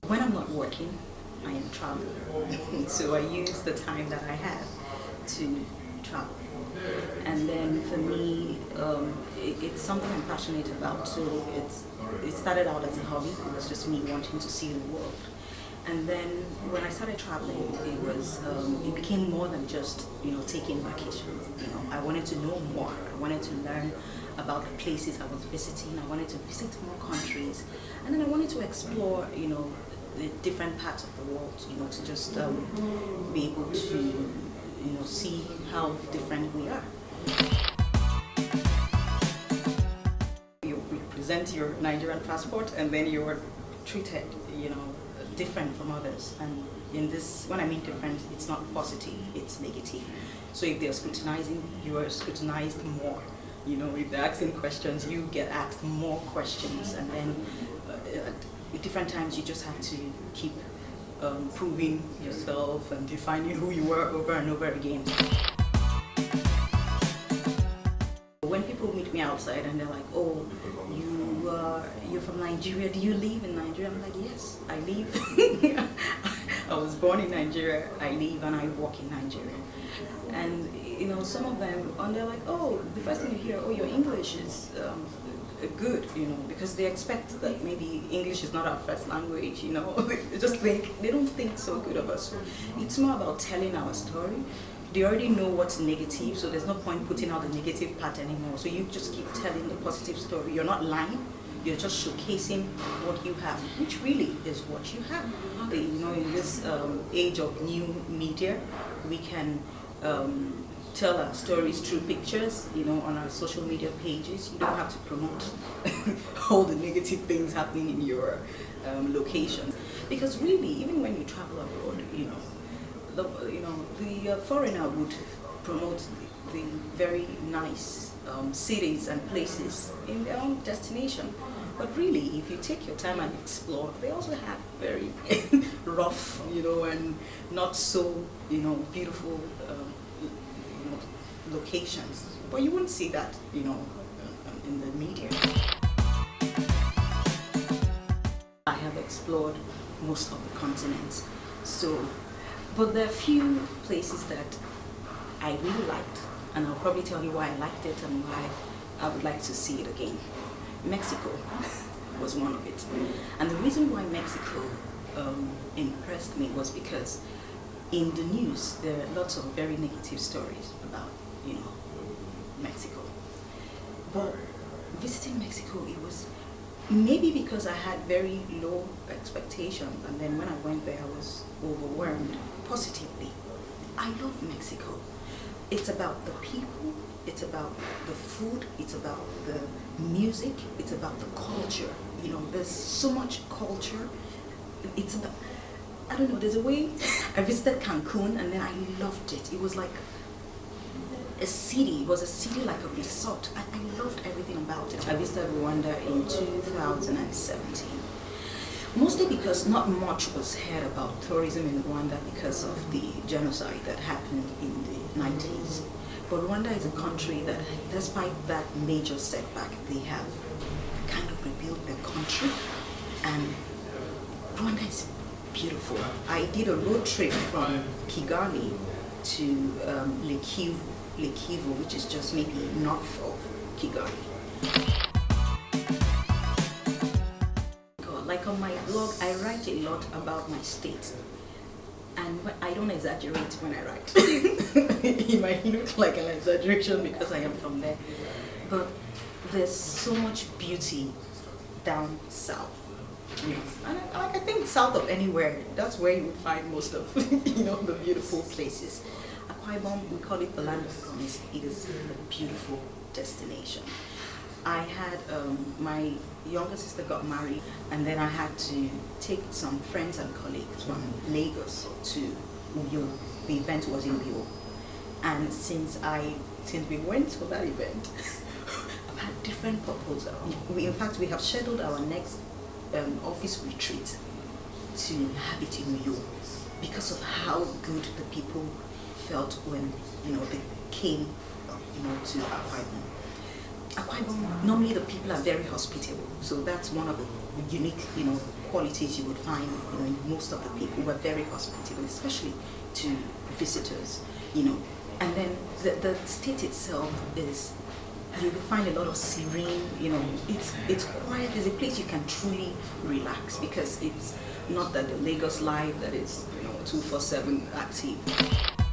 When I'm not working, I am traveling. So I use the time that I have to travel. And then for me, it's something I'm passionate about. So it started out as a hobby. It was just me wanting to see the world. And then when I started traveling, it became more than just taking vacations. I wanted to know more. I wanted to learn about the places I was visiting. I wanted to visit more countries, and then I wanted to explore the different parts of the world. To just be able to see how different we are. You present your Nigerian passport, and then you're treated different from others. And when I mean different, it's not positive, it's negative. So if they're scrutinizing, you are scrutinized more. If they're asking questions, you get asked more questions. And then at different times, you just have to keep proving yourself and defining who you are over and over again. When people meet me outside and they're like, "Oh, you're from Nigeria, do you live in Nigeria?" I'm like, "Yes, I live." I was born in Nigeria, I live and I work in Nigeria. And some of them, and they're like, "Oh, the first thing you hear, oh, your English is good," because they expect that maybe English is not our first language, they don't think so good of us. It's more about telling our story. They already know what's negative, so there's no point putting out the negative part anymore. So you just keep telling the positive story. You're not lying, you're just showcasing what you have, which really is what you have. In this age of new media, we can tell our stories through pictures, on our social media pages. You don't have to promote all the negative things happening in your location. Because really, even when you travel abroad, the foreigner would promote the very nice cities and places in their own destination. But really, if you take your time and explore, they also have very rough, and not so, beautiful locations. But you wouldn't see that, in the media. I have explored most of the continents, but there are few places that I really liked, and I'll probably tell you why I liked it and why I would like to see it again. Mexico was one of it. And the reason why Mexico impressed me was because in the news there are lots of very negative stories about, Mexico. But visiting Mexico, it was maybe because I had very low expectations, and then when I went there I was overwhelmed positively. I love Mexico. It's about the people, it's about the food, it's about the music, it's about the culture. There's so much culture. It's about, I don't know, there's a way. I visited Cancun and then I loved it. It was like a city. It was a city like a resort. I loved everything about it. I visited Rwanda in 2017. Mostly because not much was heard about tourism in Rwanda because of the genocide that happened in the 90s. But Rwanda is a country that, despite that major setback, they have kind of rebuilt their country. And Rwanda is beautiful. I did a road trip from Kigali to Lake Kivu, which is just maybe north of Kigali. Like on my blog, I write a lot about my state, and I don't exaggerate when I write. It might look like an exaggeration because I am from there, but there's so much beauty down south. And I think south of anywhere, that's where you would find most of the beautiful places. Akwa Ibom, we call it the land of promise. It is a beautiful destination. I had my younger sister got married, and then I had to take some friends and colleagues from Lagos to Uyo. The event was in Uyo, and since we went to that event, I've had different proposals. In fact, we have scheduled our next office retreat to have it in New York because of how good the people felt when they came to Akwa Ibom. Akwa Ibom, normally the people are very hospitable, so that's one of the unique qualities you would find in most of the people who are very hospitable, especially to visitors. And then the state itself is, you will find a lot of serene, it's quiet. It's a place you can truly relax because it's not that the Lagos life that is 24/7 active.